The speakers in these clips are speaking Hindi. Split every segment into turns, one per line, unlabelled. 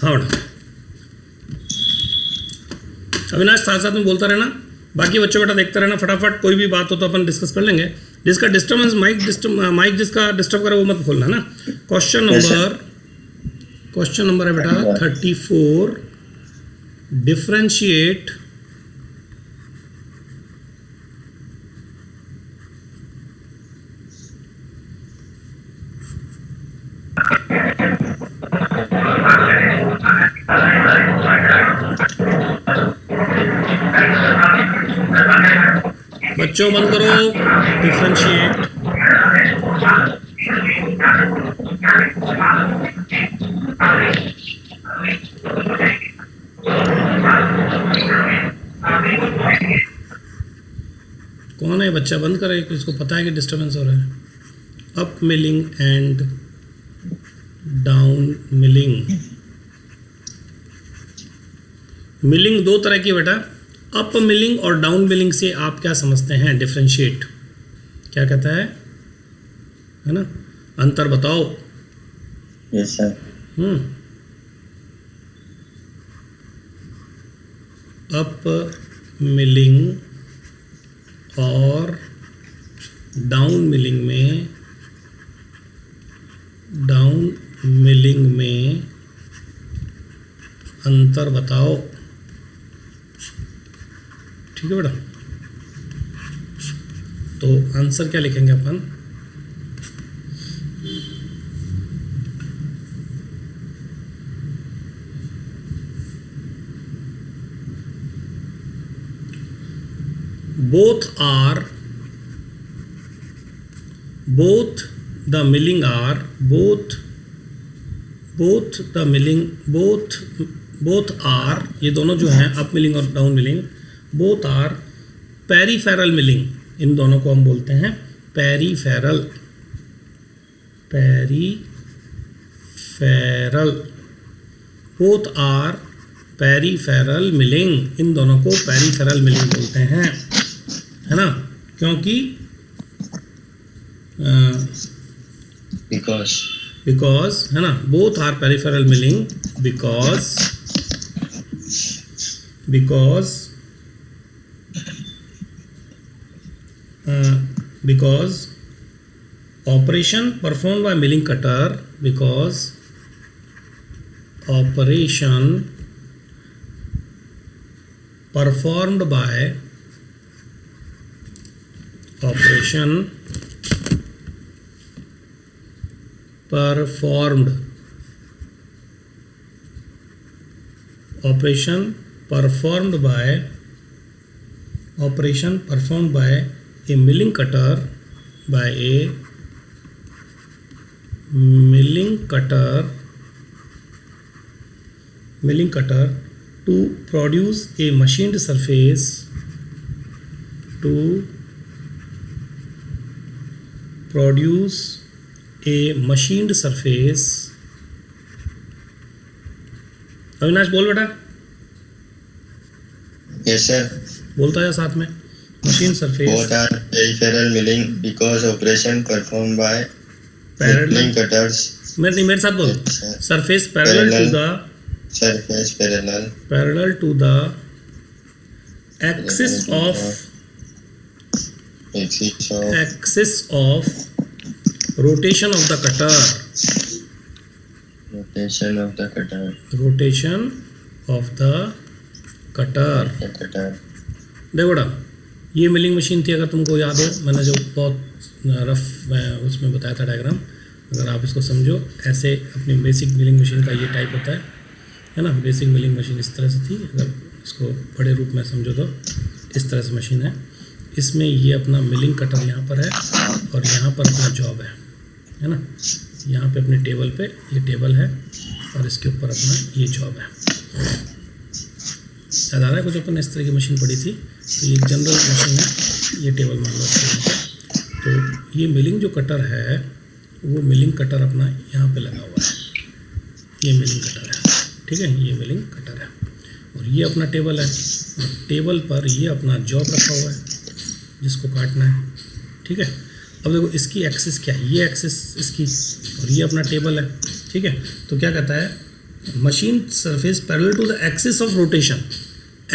हाँ बेटा, अविनाश साथ साथ में बोलता रहना, बाकी बच्चों बेटा देखते रहना, फटाफट कोई भी बात हो तो अपन डिस्कस कर लेंगे। जिसका डिस्टर्बेंस माइक जिसका डिस्टर्ब करे वो मत खोलना ना। क्वेश्चन नंबर है बेटा 34, डिफरेंशिएट बच्चों बंद करो, डिफरेंशिएट कौन है बच्चा, बंद करे, इसको पता है कि डिस्टर्बेंस हो रहा है। Up milling and down milling. Milling दो तरह की बेटा, अप मिलिंग और डाउन मिलिंग से आप क्या समझते हैं? डिफरेंशिएट क्या कहता है ना, अंतर बताओ।
Yes sir.
अप मिलिंग और डाउन मिलिंग में अंतर बताओ। ठीक है बेटा, तो आंसर क्या लिखेंगे अपन? both the milling are ये दोनों जो हैं अप मिलिंग और down milling, both are peripheral milling. इन दोनों को हम बोलते हैं peripheral. Both are peripheral milling, इन दोनों को पेरीफेरल मिलिंग बोलते हैं, है ना? क्योंकि बिकॉज है ना, both are peripheral milling because operation performed by milling cutter, because operation performed by a milling cutter to produce a machined surface Avinash बोल बेटा।
Yes sir.
बोलता है साथ में, machine surface
both are peripheral milling because operation performed by milling cutters।
मेरे साथ बोल। surface parallel to the axis of rotation of the cutter। देखो बेटा, ये मिलिंग मशीन थी, अगर तुमको याद हो, मैंने जो बहुत रफ उसमें बताया था डायग्राम, अगर आप इसको समझो ऐसे, अपनी बेसिक मिलिंग मशीन का ये टाइप होता है ना। बेसिक मिलिंग मशीन इस तरह से थी, अगर इसको बड़े रूप में समझो तो इस तरह से मशीन है। इसमें ये अपना मिलिंग कटर यहाँ पर है और यहाँ पर अपना जॉब है ना। यहाँ पे अपने टेबल पे ये टेबल है और इसके ऊपर अपना ये जॉब है। याद आ रहा है कुछ? अपन इस तरह की मशीन पड़ी थी, तो ये जनरल मशीन है, ये टेबल मान लो। तो ये मिलिंग जो कटर है, वो मिलिंग कटर अपना यहाँ पे लगा हुआ है, ये मिलिंग कटर है। ठीक है, ये मिलिंग कटर है और ये अपना टेबल है, और टेबल पर ये अपना जॉब रखा हुआ है जिसको काटना है। ठीक है, अब देखो इसकी एक्सिस क्या है, ये एक्सिस इसकी, और ये अपना टेबल है। ठीक है, तो क्या कहता है, machine surface parallel to the axis of rotation,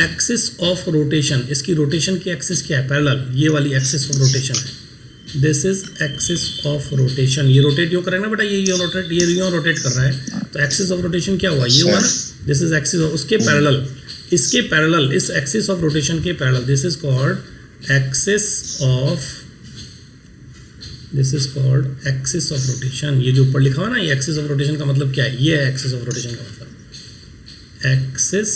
axis of rotation, इसकी रोटेशन की एक्सिस क्या है, पैरेलल, ये वाली एक्सिस ऑफ रोटेशन है, this is axis of rotation, ये रोटेट यूँ करेंगे ना बेटा, ये यूँ रोटेट कर रहा है, तो एक्सिस ऑफ रोटेशन क्या हुआ, ये हुआ ना, दिस इज एक्सिस, उसके पैरेलल, इसके पैरेलल, इस एक्सिस ऑफ रोटेशन के parallel, this is called axis of, this is called axis of rotation. ये जो ऊपर लिखा हुआ ना, ये एक्सिस ऑफ रोटेशन का मतलब क्या है, ये है एक्सिस ऑफ रोटेशन का मतलब, एक्सिस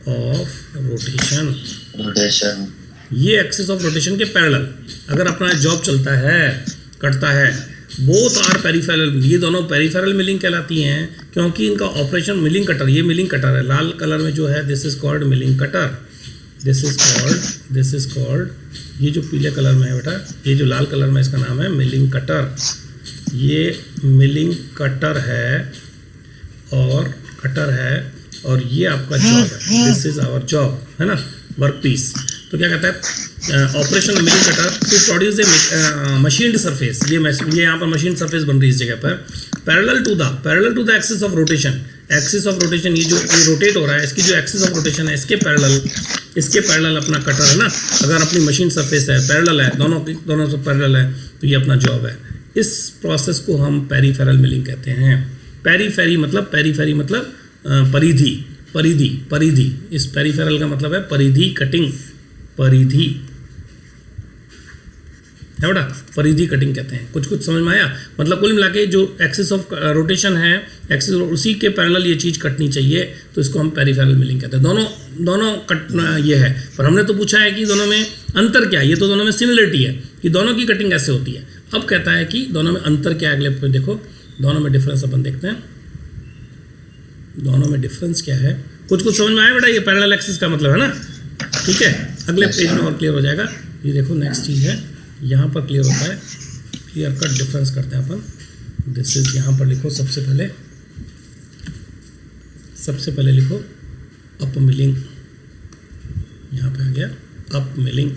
ऑफ रोटेशन, ये एक्सिस ऑफ रोटेशन के पैरेलल अगर अपना जॉब चलता है, कटता है, बोथ आर पेरिफेरल, ये दोनों पेरिफेरल मिलिंग कहलाती हैं, क्योंकि इनका ऑपरेशन मिलिंग कटर, ये मिलिंग कटर है, लाल कलर में जो है, this is called milling cutter, this is called, ये जो पीले कलर में है बेटा, ये जो लाल कलर में इसका नाम है मिलिंग कटर, ये मिलिंग कटर है, और ये आपका जॉब है, दिस इज आवर जॉब, है ना, वर्क पीस। तो क्या कहता है, operation milling cutter to produce a machined surface, ये यहाँ पर मशीन सरफेस बन रही है इस जगह पर, parallel to the axis of rotation, axis of rotation, ये रोटेट हो रहा है, इसकी जो एक्सिस ऑफ रोटेशन है, इसके पैरेलल अपना कटर है ना, अगर अपनी मशीन सरफेस है, पैरेलल है, दोनों से पैरेलल है, तो ये अपना जॉब है। इस प्रोसेस को हम पेरिफेरल मिलिंग कहते हैं। पेरीफेरी मतलब परिधि, इस पेरिफेरल का मतलब है परिधि, कटिंग, परिधि है बेटा, परिधि कटिंग कहते हैं। कुछ समझ में आया, मतलब कुल मिला के जो एक्सिस ऑफ रोटेशन है, एक्सिस उसी के पैरेलल ये चीज़ कटनी चाहिए, तो इसको हम पेरिफेरल मिलिंग कहते हैं। दोनों कटना ये है, पर हमने तो पूछा है कि दोनों में अंतर क्या है, ये तो दोनों में सिमिलरिटी है कि दोनों की कटिंग कैसे होती है। अब कहता है कि दोनों में अंतर क्या है, अगले पे देखो, दोनों में डिफरेंस अपन देखते हैं, दोनों में डिफरेंस क्या है। कुछ समझ में आया बेटा, ये पैरेलल एक्सिस का मतलब है ना, ठीक है। अगले पेज में और क्लियर हो जाएगा। ये देखो नेक्स्ट चीज़ है, यहाँ पर क्लियर होता है, क्लियर कट डिफरेंस करते हैं अपन। दिस इज, यहाँ पर लिखो सबसे पहले लिखो अप मिलिंग, यहाँ पे आ गया अप मिलिंग,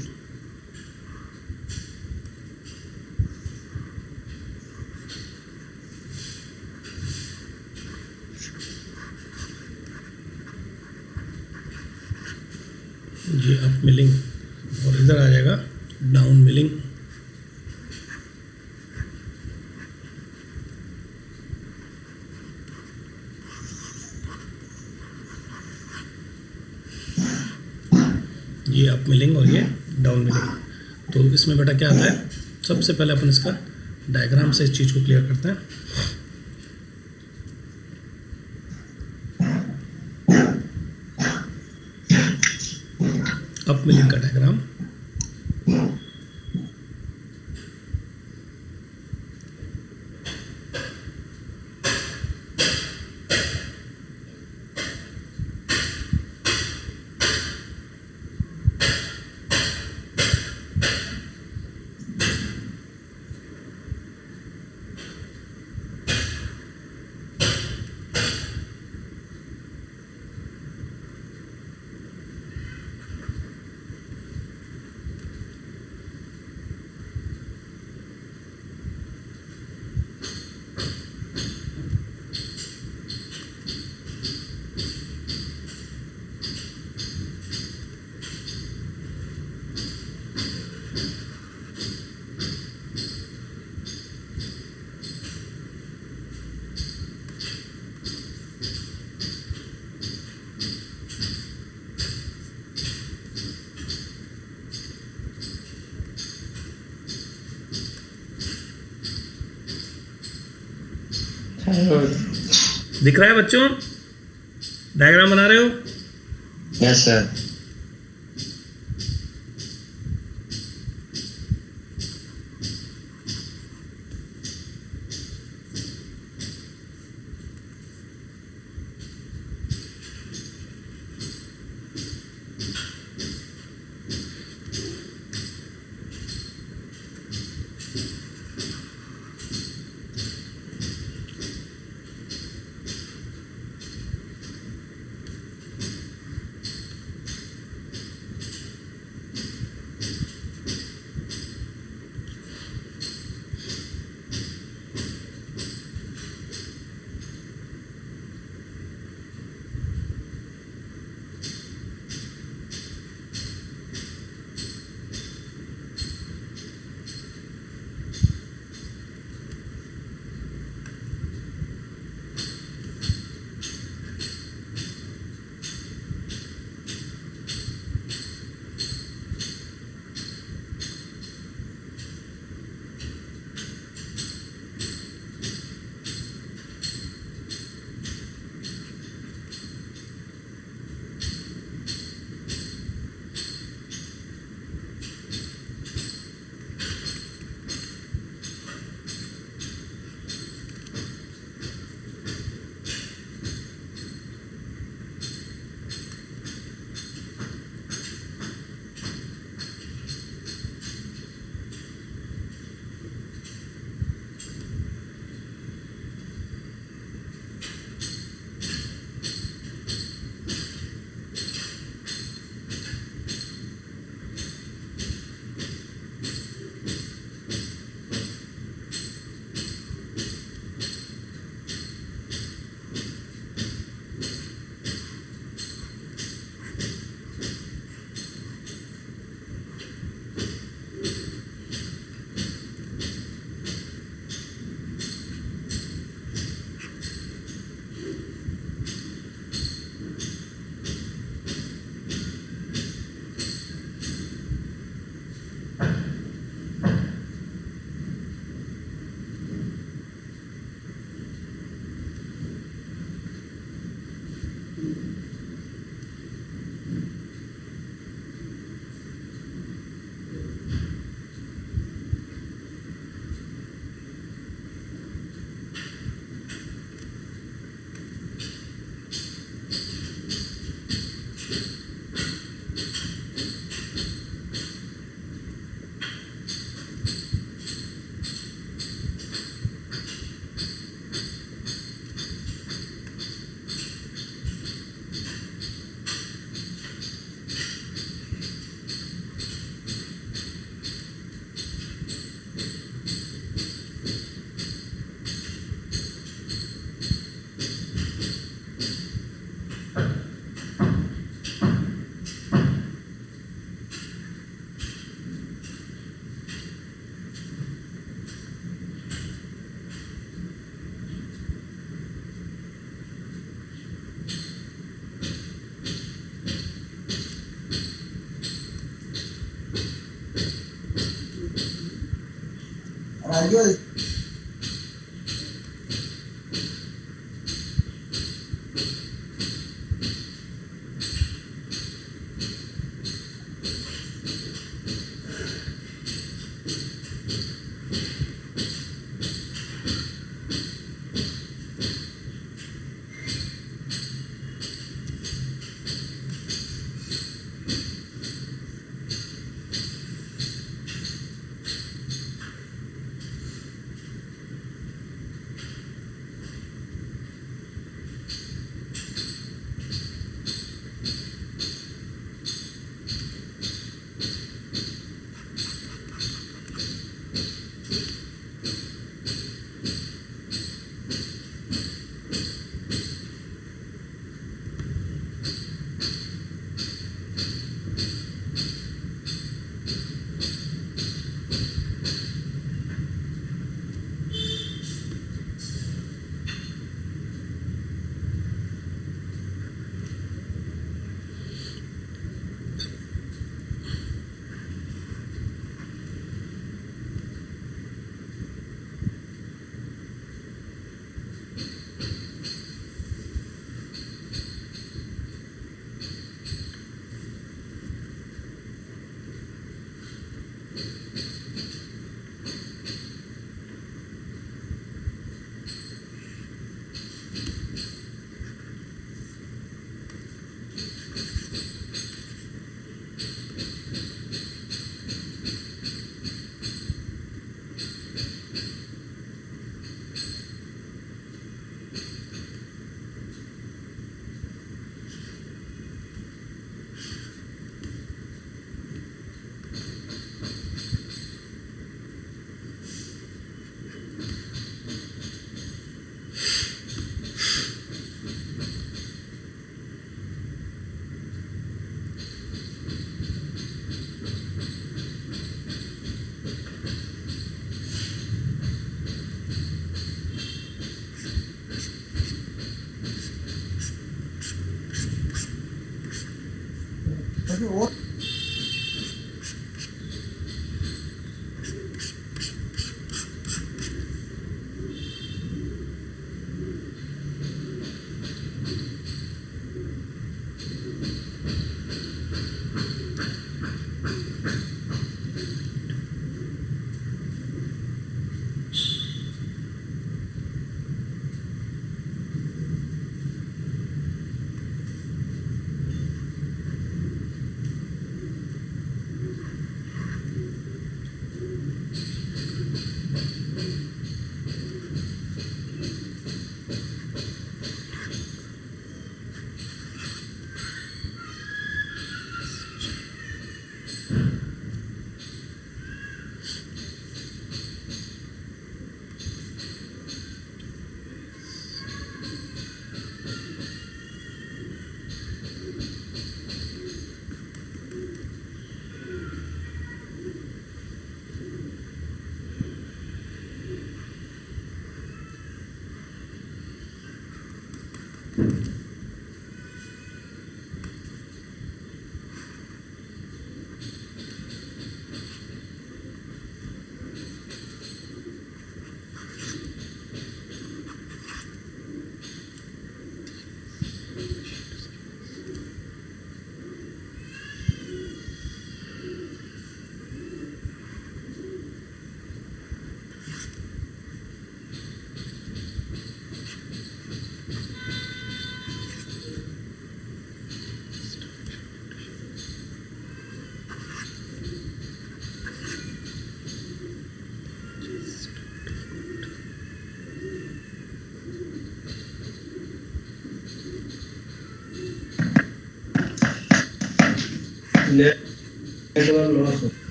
ये अप मिलिंग, और इधर आ जाएगा डाउन मिलिंग। ये अप मिलिंग और ये डाउन मिलिंग। तो इसमें बेटा क्या आता है, सबसे पहले अपन इसका डायग्राम से इस चीज़ को क्लियर करते हैं। अप मिलिंग का डायग्राम, दिख रहा है बच्चों, डायग्राम बना रहे हो?
Yes sir.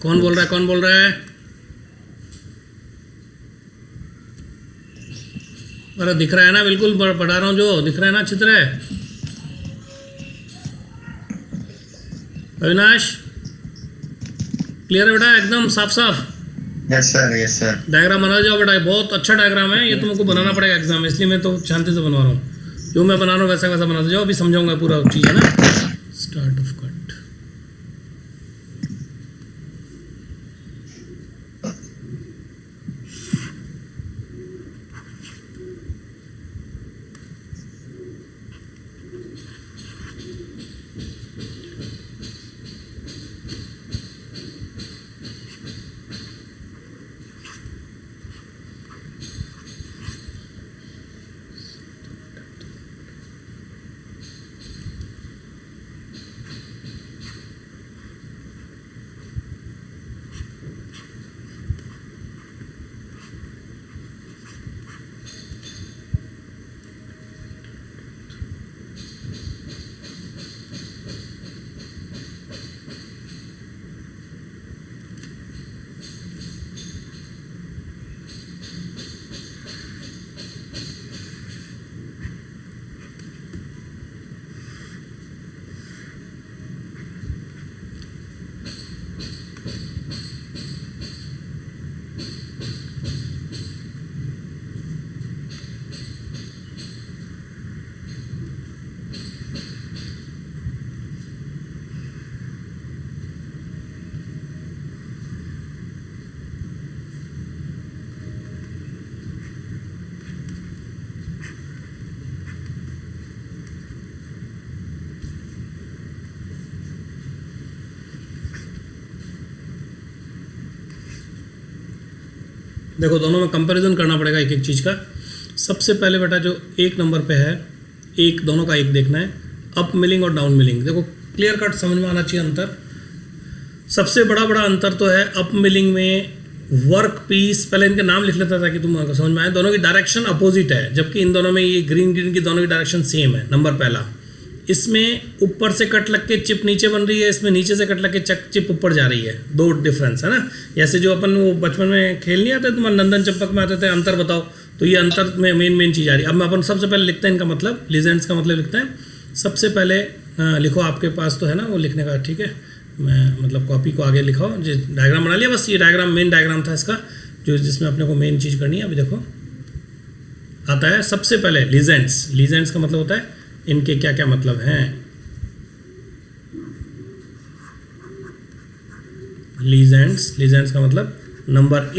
कौन बोल रहा है? कौन बोल रहा है? अरे दिख रहा है ना, बिल्कुल पढ़ा रहा हूँ जो दिख रहा है ना, चित्र है। अविनाश क्लियर है बेटा, एकदम साफ साफ।
Yes sir, yes sir.
Diagram बना जाओ बेटा, बहुत अच्छा डायग्राम है ये, तुमको बनाना पड़ेगा एग्जाम में, इसलिए मैं तो शांति से बनवा रहा हूँ। जो मैं बना रहा हूँ वैसा वैसा बनाते जाओ, अभी समझाऊंगा पूरा चीज़, है ना। Start of cut. देखो दोनों में कंपैरिजन करना पड़ेगा एक एक चीज़ का। सबसे पहले बेटा जो एक नंबर पे है, एक दोनों का एक देखना है, अप मिलिंग और डाउन मिलिंग। देखो क्लियर कट समझ में आना चाहिए अंतर। सबसे बड़ा अंतर तो है अप मिलिंग में वर्क पीस, पहले इनके नाम लिख लेता था कि तुम समझ में आए, दोनों की डायरेक्शन अपोजिट है, जबकि इन दोनों में ये ग्रीन की दोनों की डायरेक्शन सेम है। नंबर पहला, इसमें ऊपर से कट लग के चिप नीचे बन रही है, इसमें नीचे से कट लग के चिप ऊपर जा रही है। दो डिफरेंस है ना। जैसे जो अपन वो बचपन में खेल नहीं आते तुम्हारे नंदन चंपक में आते थे, अंतर बताओ, तो ये अंतर में मेन चीज़ आ रही है। अब मैं अपन सबसे पहले लिखते हैं इनका मतलब, लीजेंड्स का मतलब लिखते हैं। सबसे पहले लिखो, आपके पास तो है ना वो लिखने का, ठीक है, मैं मतलब कॉपी को आगे लिखाओ, जो डायग्राम बना लिया, बस ये डायग्राम मेन डायग्राम था इसका, जो जिसमें अपने को मेन चीज़ करनी है। अभी देखो आता है सबसे पहले लीजेंड्स का मतलब होता है इनके क्या क्या मतलब हैं। लीजेंड्स का मतलब नंबर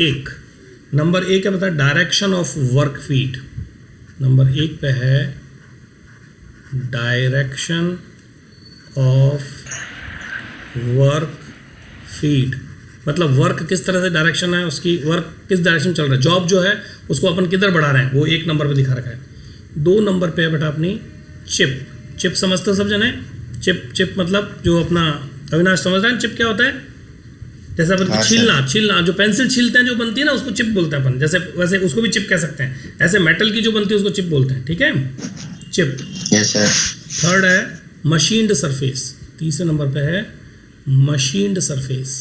एक है बता direction of work feed. Number एक पे है डायरेक्शन ऑफ वर्क फीड, मतलब वर्क किस तरह से डायरेक्शन है उसकी, वर्क किस डायरेक्शन चल रहा है, जॉब जो है उसको अपन किधर बढ़ा रहे हैं, वो एक नंबर पे दिखा रखा है। 2 नंबर पे है बेटा अपनी चिप समझते हो सब जने। चिप मतलब जो अपना अविनाश समझ रहा है चिप क्या होता है, जैसे अपन छीलना जो पेंसिल छीलते हैं जो बनती है ना, उसको चिप बोलते हैं अपन, जैसे वैसे उसको भी चिप कह सकते हैं। ऐसे मेटल की जो बनती है उसको चिप बोलते हैं, ठीक है, चिप।
Yes sir.
थर्ड है मशीन्ड सरफेस, तीसरे नंबर पे है मशीन्ड सरफेस।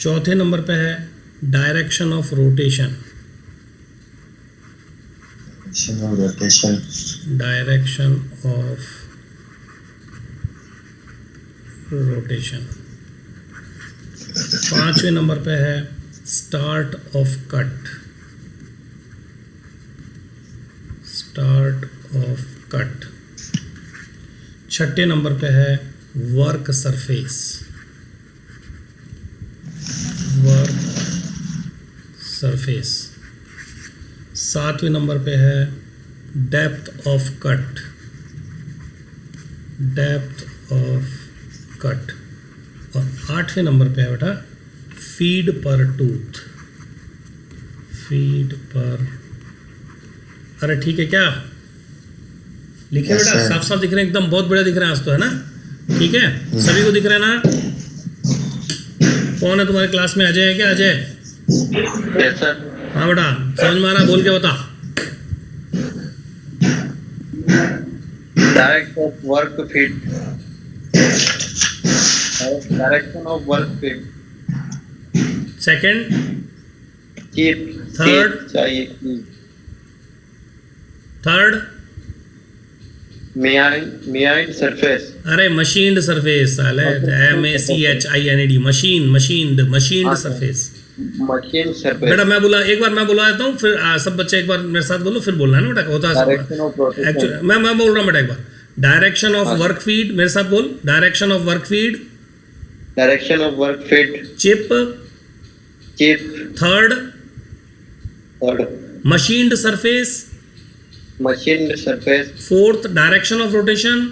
चौथे नंबर पे है direction of rotation. Direction of rotation. 5वें नंबर पे है start of cut. Start of cut. 6ठे नंबर पे है वर्क सरफेस। Work surface. 7वें नंबर पे है depth of cut. Depth of cut. और 8वें नंबर पे है बेटा फीड पर टूथ। फीड पर, अरे ठीक है क्या लिखे बेटा, साफ साफ दिख रहे हैं एकदम, बहुत बढ़िया दिख रहे हैं आज तो, है ना, ठीक है, सभी को दिख रहा है ना। कौन है तुम्हारे क्लास में, अजय है क्या? अजय?
Yes sir.
हाँ बेटा समझ में आ रहा, बोल के बता।
Direct of work feed. Direction of work feed.
Second,
chip.
Third
चाहिए।
Third
machined surface.
अरे मशीन्ड सरफेस, साले MACHINED, machined surface.
Machine surface
बेटा मैं बोला, एक बार मैं बुला देता हूँ, फिर सब बच्चे एक बार मेरे साथ बोलो, फिर बोलना है ना बेटा, होता है एक्चुअली। मैं बोल रहा हूँ बेटा एक बार, डायरेक्शन ऑफ वर्क फीड, मेरे साथ बोल, direction of work feed.
Direction of work feed.
Chip. Third machined surface.
Machine surface.
Fourth direction of rotation.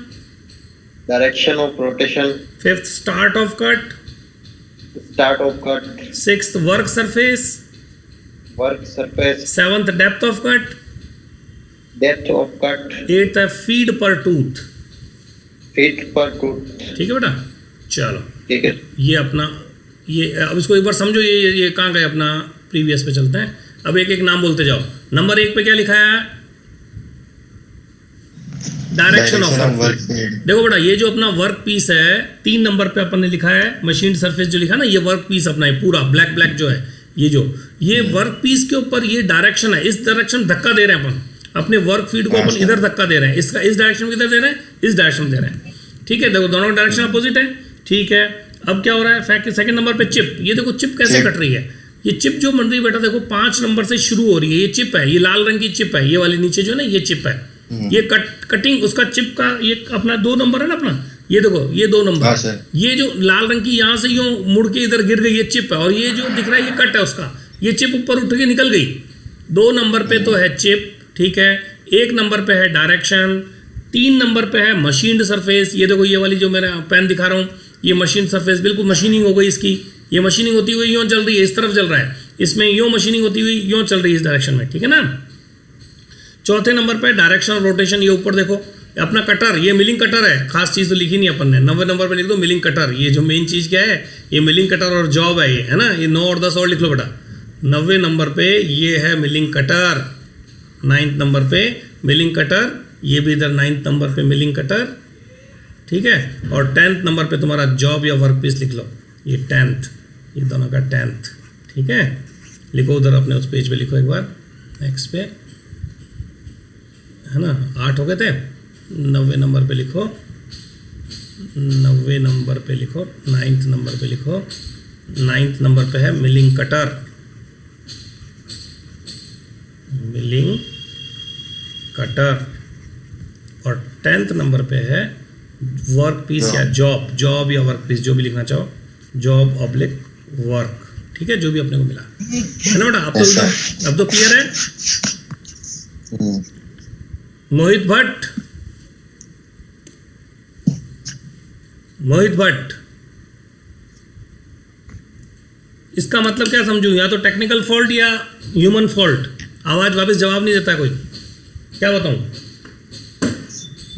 Direction of rotation.
Fifth start of cut.
Start of cut.
Sixth work surface.
Work surface.
Seventh depth of cut.
Depth of cut.
Eighth है feed per tooth.
Feed per tooth.
ठीक है बेटा, चलो
ठीक है।
ये अपना, ये अब इसको एक बार समझो, ये कहाँ गए, अपना प्रीवियस पे चलते हैं। अब एक एक नाम बोलते जाओ। नंबर 1 पे क्या लिखा है? Direction of work feed. देखो बेटा ये जो अपना वर्क पीस है, 3 नंबर पे अपन ने लिखा है मशीन सरफेस, जो लिखा है ना, ये वर्क पीस अपना है पूरा ब्लैक जो है, ये वर्क पीस के ऊपर ये डायरेक्शन है, इस डायरेक्शन धक्का दे रहे हैं अपन, अपने वर्क फीड को अपन इधर धक्का दे रहे हैं, इसका इस डायरेक्शन में किधर दे रहे हैं, इस डायरेक्शन में दे रहे हैं, ठीक है। देखो दोनों डायरेक्शन अपोजिट है, ठीक है। अब क्या हो रहा है, सेकंड नंबर पे चिप। ये देखो चिप कैसे कट रही है, ये चिप जो बन रही है बेटा, देखो 5 नंबर से शुरू हो रही है, ये चिप है, ये लाल रंग की चिप है, ये वाली नीचे जो है ना, ये चिप है, ये कटिंग उसका चिप का, ये अपना 2 नंबर है ना अपना, ये देखो ये 2 नंबर, ये जो लाल रंग की यहाँ से यूं मुड़ के इधर गिर गई, ये चिप है, और ये जो दिख रहा है ये कट है उसका, ये चिप ऊपर उठ के निकल गई। 2 नंबर पे तो है चिप, ठीक है। 1 नंबर पे है डायरेक्शन, 3 नंबर पे है मशीन्ड सरफेस। ये देखो, ये वाली जो मेरा पेन दिखा रहा हूँ, ये मशीन सरफेस बिल्कुल मशीनिंग हो गई इसकी। ये मशीनिंग होती हुई यूँ चल रही है, इस तरफ चल रहा है, इसमें यूँ मशीनिंग होती हुई यूँ चल रही है इस डायरेक्शन में, ठीक है ना। चौथे नंबर पे डायरेक्शन ऑफ रोटेशन, ये ऊपर देखो अपना कटर, ये मिलिंग कटर है, खास चीज़ तो लिखी नहीं अपन ने। 90 नंबर पे लिख दो मिलिंग कटर। ये जो मेन चीज़ क्या है, ये मिलिंग कटर और जॉब है, ये है ना। ये 9 और 10 और लिख लो बेटा। 90 नंबर पे ये है मिलिंग कटर, 9th नंबर पे मिलिंग कटर, ये भी इधर 9th नंबर पे मिलिंग कटर, ठीक है। और 10th नंबर पे तुम्हारा जॉब या वर्क पीस लिख लो, ये 10th, ये दोनों का 10th, ठीक है। लिखो उधर अपने उस पेज पे लिखो एक बार, नेक्स्ट पे, है ना। 8 हो गए थे। 90 नंबर पे लिखो, 90 नंबर पे लिखो, 9th नंबर पे लिखो। 9th नंबर पे है मिलिंग कटर, मिलिंग कटर। और 10th नंबर पे है वर्क पीस या जॉब, जॉब या वर्क पीस, जो भी लिखना चाहो, जॉब ऑब्लिक वर्क, ठीक है, जो भी अपने को मिला, है ना बेटा। अब तो क्लियर है। मोहित भट्ट, मोहित भट्ट, इसका मतलब क्या समझूं, या तो टेक्निकल फॉल्ट या ह्यूमन फॉल्ट। आवाज वापस जवाब नहीं देता कोई, क्या बताऊं।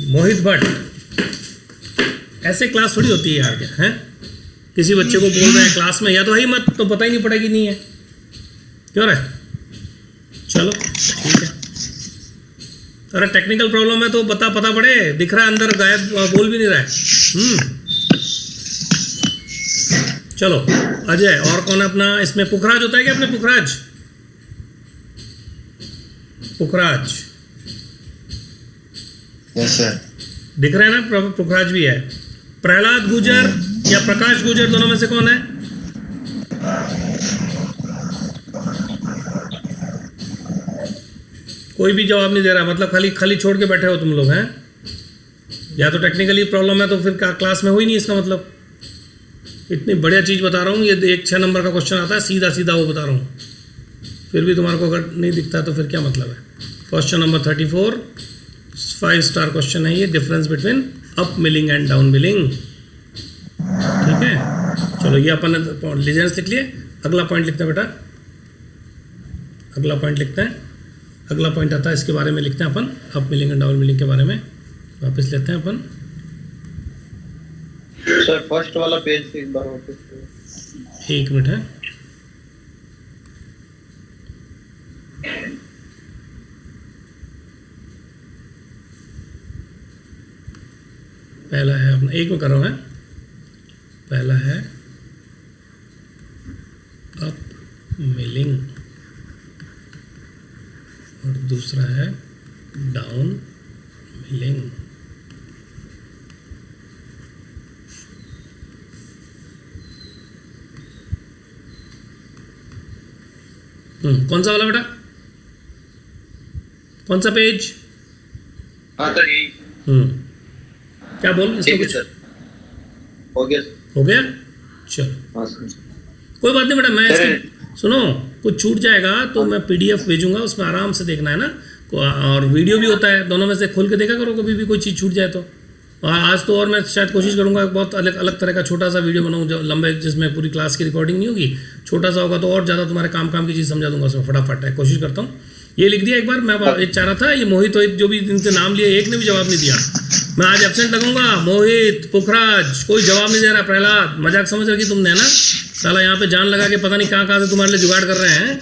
मोहित भट्ट, ऐसे क्लास थोड़ी होती है यार, क्या है। किसी बच्चे को बोल रहे हैं क्लास में, या तो है ही मत, तो पता ही नहीं पड़ेगी नहीं है, क्यों रहे। चलो ठीक है। अरे टेक्निकल प्रॉब्लम है तो पता पड़े, दिख रहा है अंदर गायब, बोल भी नहीं रहा है। चलो अजय, और कौन है अपना इसमें। पुखराज होता है क्या अपने, पुखराज, पुखराज,
यस सर,
दिख रहा है ना, पुखराज भी है। प्रहलाद गुजर या प्रकाश गुजर, दोनों में से कौन है। कोई भी जवाब नहीं दे रहा, मतलब खाली खाली छोड़ के बैठे हो तुम लोग, हैं। या तो टेक्निकली प्रॉब्लम है तो फिर क्लास में हो ही नहीं, इसका मतलब। इतनी बढ़िया चीज़ बता रहा हूँ, ये एक 6 नंबर का क्वेश्चन आता है, सीधा सीधा वो बता रहा हूँ, फिर भी तुम्हारे को अगर नहीं दिखता तो फिर क्या मतलब है। क्वेश्चन नंबर 34, 5 स्टार क्वेश्चन है ये, difference between up milling and down milling, ठीक है। चलो ये अपन ने लीजेंस लिख लिए। अगला पॉइंट लिखते हैं बेटा, अगला पॉइंट लिखते हैं। अगला पॉइंट आता है, इसके बारे में लिखते हैं अपन, up milling and down milling के बारे में वापस लेते हैं अपन।
सर फर्स्ट वाला पेज एक बार वापस,
1 मिनट है। पहला है अपना, एक में कर रहा हूँ मैं। पहला है अप मिलिंग और दूसरा है डाउन मिलिंग। कौन सा वाला बेटा, कौन सा पेज।
हाँ सर यही।
क्या बोल इसमें कुछ
सर हो गया,
हो गया। चलो
हाँ सर,
कोई बात नहीं बेटा, मैं इसके, सुनो कुछ छूट जाएगा तो मैं PDF भेजूंगा, उसमें आराम से देखना है ना, और वीडियो भी होता है, दोनों में से खोल के देखा करो, कभी भी कोई चीज़ छूट जाए तो। और आज तो और मैं शायद कोशिश करूंगा बहुत अलग अलग तरह का छोटा सा वीडियो बनाऊं, जो लंबे, जिसमें पूरी क्लास की रिकॉर्डिंग नहीं होगी, छोटा सा होगा तो और ज़्यादा तुम्हारे काम की चीज़ समझा दूंगा उसमें फटाफट है। कोशिश करता हूँ। ये लिख दिया एक बार, मैं एक चाह रहा था, ये मोहित जो भी इनसे नाम लिए, एक ने भी जवाब नहीं दिया। मैं आज एब्सेंट लगूंगा। मोहित, पुखराज, कोई जवाब नहीं दे रहा। प्रहलाद, मजाक समझ रखी तुमने ना, साला यहाँ पे जान लगा के पता नहीं कहाँ से तुम्हारे लिए जुगाड़ कर रहे हैं।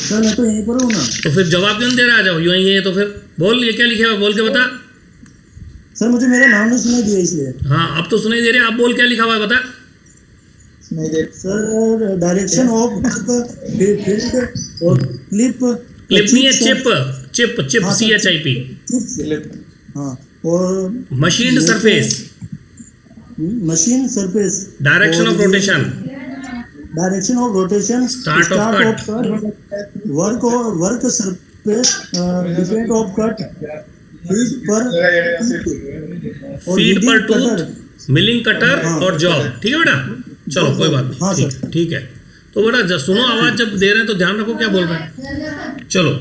सर मैं तो यहीं पर हूँ ना।
तो फिर जवाब क्यों नहीं दे रहा, आ जाओ यूँ ही है तो फिर बोल, ये क्या लिखे हुआ, बोल के बता।
सर मुझे मेरा नाम नहीं सुनाई दिया इसलिए।
हाँ अब तो सुनाई दे रही है, आप बोल क्या लिखा हुआ है बता।
सुनाई दे सर, डायरेक्शन ऑफ फील्ड और क्लिप,
क्लिप नहीं है, चिप, चिप, चिप, CHIP।
हाँ, और
machine surface,
machine surface,
direction of rotation,
direction of rotation,
start of cut,
work surface, depend of cut,
feed per tooth, milling cutter और जॉब, ठीक है बेटा। चलो कोई बात नहीं, ठीक है। तो बेटा सुनो, आवाज जब दे रहे हैं तो ध्यान रखो क्या बोल रहे हैं। चलो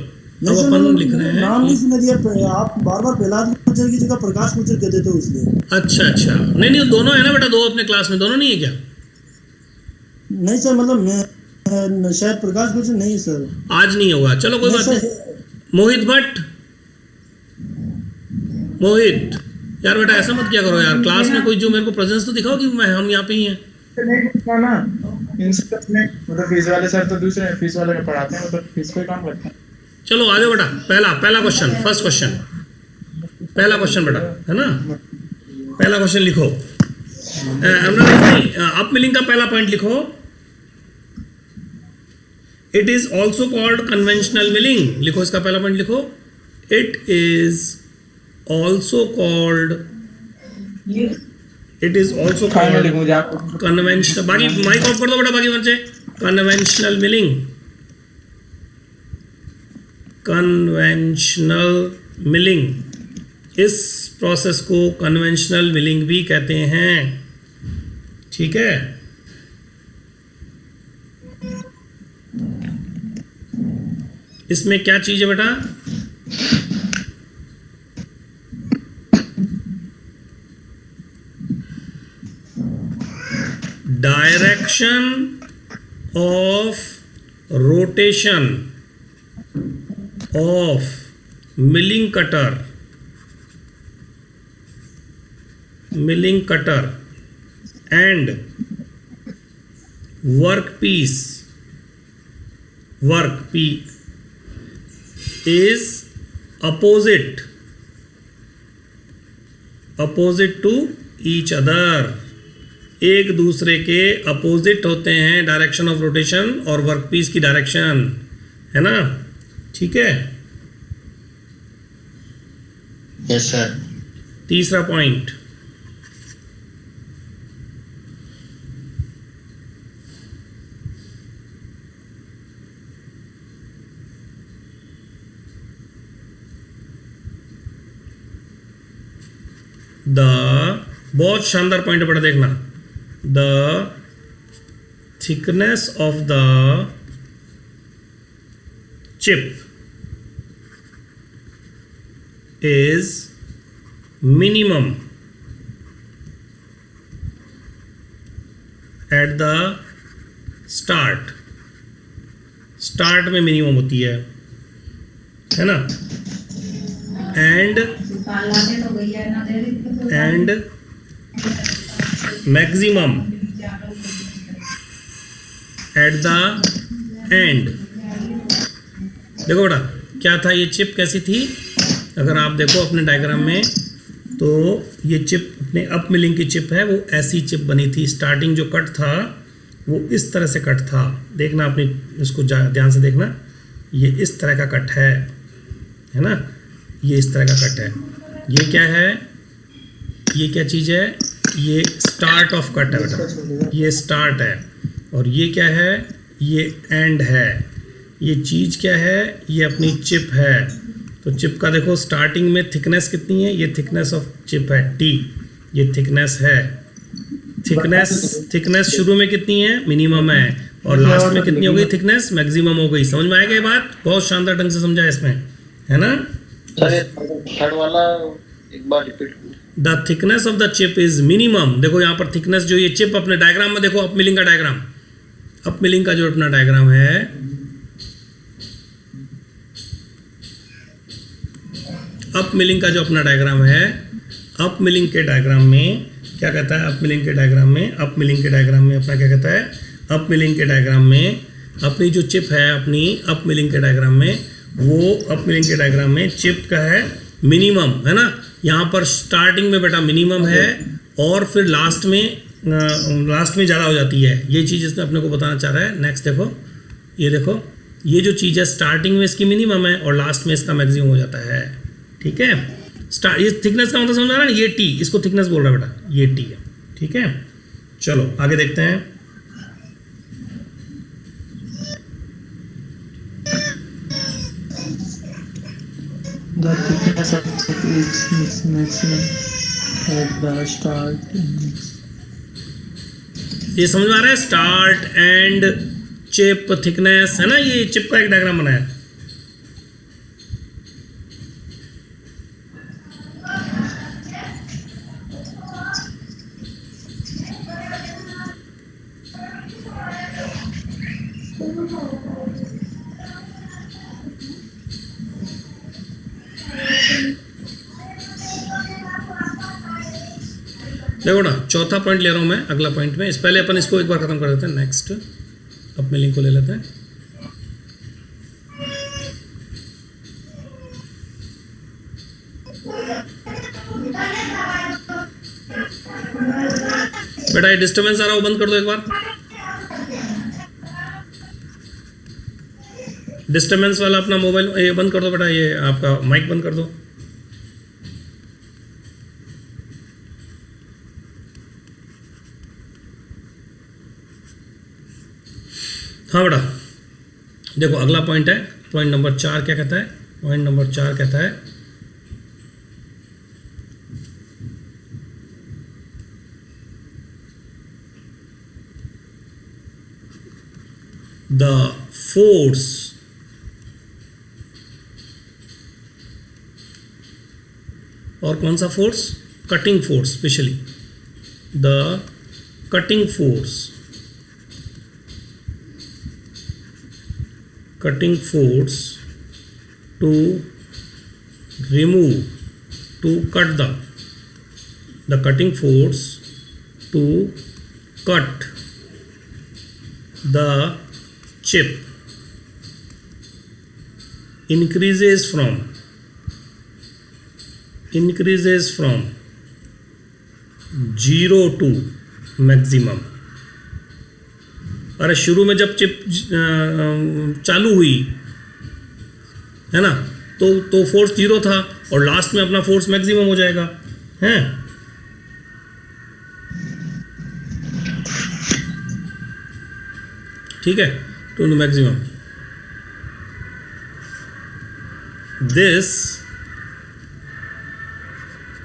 अब
सर,
अपन
मतलब
लिख रहे हैं
नाम नहीं सुना दिया, आप बार बार प्रहलाद गुर्जर की जगह प्रकाश गुर्जर कह देते हो इसलिए।
अच्छा अच्छा, नहीं नहीं दोनों है ना बेटा, दो अपने क्लास में दोनों नहीं है क्या?
नहीं सर, मतलब मैं शायद प्रकाश गुर्जर नहीं सर।
आज नहीं होगा, चलो कोई बात नहीं। मोहित भट्ट, मोहित यार बेटा ऐसा मत क्या करो यार, क्लास में कोई जो मेरे को प्रेजेंस तो दिखाओ कि हम यहाँ पे ही हैं।
ना मतलब फीस वाले सर तो दूसरे हैं, फीस वाले का पढ़ाते हैं, मतलब फीस पे काम करते हैं।
चलो आगे बेटा, पहला क्वेश्चन, फर्स्ट क्वेश्चन, पहला क्वेश्चन बेटा, है ना? पहला क्वेश्चन लिखो, अप मिलिंग का पहला पॉइंट लिखो। It is also called conventional milling, लिखो इसका पहला पॉइंट लिखो। It is also called, it is also called conventional, बाकी माइक ऑफ कर दो बेटा, बाकी बच्चे, कन्वेंशनल मिलिंग, कन्वेंशनल मिलिंग, इस प्रोसेस को कन्वेंशनल मिलिंग भी कहते हैं, ठीक है? इसमें क्या चीज है बेटा? Direction of rotation of milling cutter and work piece is opposite to each other, एक दूसरे के अपोजिट होते हैं डायरेक्शन ऑफ रोटेशन और वर्कपीस की डायरेक्शन, है ना? ठीक है,
यस सर।
तीसरा पॉइंट, बहुत शानदार पॉइंट है बेटा, देखना। The thickness of the chip is minimum at the start में मिनिमम होती है ना? And maximum at the end. देखो बेटा क्या था, ये चिप कैसी थी? अगर आप देखो अपने डायग्राम में, तो ये चिप अपने अप मिलिंग की चिप है, वो ऐसी चिप बनी थी। स्टार्टिंग जो कट था वो इस तरह से कट था, देखना अपनी इसको ध्यान से देखना, ये इस तरह का कट है ना? ये इस तरह का कट है। ये क्या है? ये क्या चीज़ है? ये स्टार्ट ऑफ कट है बेटा, ये स्टार्ट है। और ये क्या है? ये एंड है। ये चीज़ क्या है? ये अपनी चिप है। तो चिप का देखो स्टार्टिंग में थिकनेस कितनी है? ये थिकनेस ऑफ चिप है T, ये थिकनेस है। थिकनेस शुरू में कितनी है? मिनिमम है। और लास्ट में कितनी हो गई? थिकनेस मैक्सिमम हो गई। समझ में आएगा ये बात? बहुत शानदार ढंग से समझा है इसमें, है ना?
थर्ड वाला एक बार repeat.
The thickness of the chip is minimum. देखो यहाँ पर थिकनेस जो ये चिप अपने डायग्राम में देखो, अप मिलिंग का डायग्राम, अप मिलिंग का जो अपना डायग्राम है, अप मिलिंग का जो अपना डायग्राम है, अप मिलिंग के डायग्राम में क्या कहता है? अप मिलिंग के डायग्राम में, अप मिलिंग के डायग्राम में अपना क्या कहता है? अप मिलिंग के डायग्राम में अपनी जो चिप है, अपनी अप मिलिंग के डायग्राम में, वो अप मिलिंग के डायग्राम में चिप का है मिनिमम, है ना? यहाँ पर स्टार्टिंग में बेटा मिनिमम है और फिर लास्ट में ज़्यादा हो जाती है। ये चीज़ इसमें अपने को बताना चाह रहा है। नेक्स्ट देखो, ये देखो, ये जो चीज़ है स्टार्टिंग में इसकी मिनिमम है और लास्ट में इसका मैक्सिमम हो जाता है। ठीक है, ये थिकनेस का मतलब समझ आ रहा है ना? ये T, इसको थिकनेस बोल रहा है बेटा, ये T है। ठीक है, चलो आगे देखते हैं।
The thickness of the chip is maximum at the start.
ये समझ में आ रहा है? स्टार्ट एंड चिप थिकनेस, है ना? ये चिप का एक डायग्राम बनाया, देखो ना, चौथा पॉइंट ले रहा हूँ मैं अगला पॉइंट में। इस पहले अपन इसको एक बार खत्म कर देते हैं। नेक्स्ट अपने लिंक को ले लेते हैं। बेटा ये डिस्टर्बेंस आ रहा है, वो बंद कर दो एक बार। डिस्टर्बेंस वाला अपना मोबाइल ये बंद कर दो बेटा, ये आपका माइक बंद कर दो। हाँ बेटा देखो अगला पॉइंट है, पॉइंट नंबर 4 क्या कहता है? पॉइंट नंबर 4 कहता है द फोर्स और कौन सा force? Cutting force, specially the cutting force, cutting force to remove, to cut the cutting force to cut the chip increases from 0 to maximum। अरे शुरू में जब चिप चालू हुई है ना, तो फोर्स 0 था और लास्ट में अपना फोर्स मैक्सिमम हो जाएगा, हैं? ठीक है, to maximum. This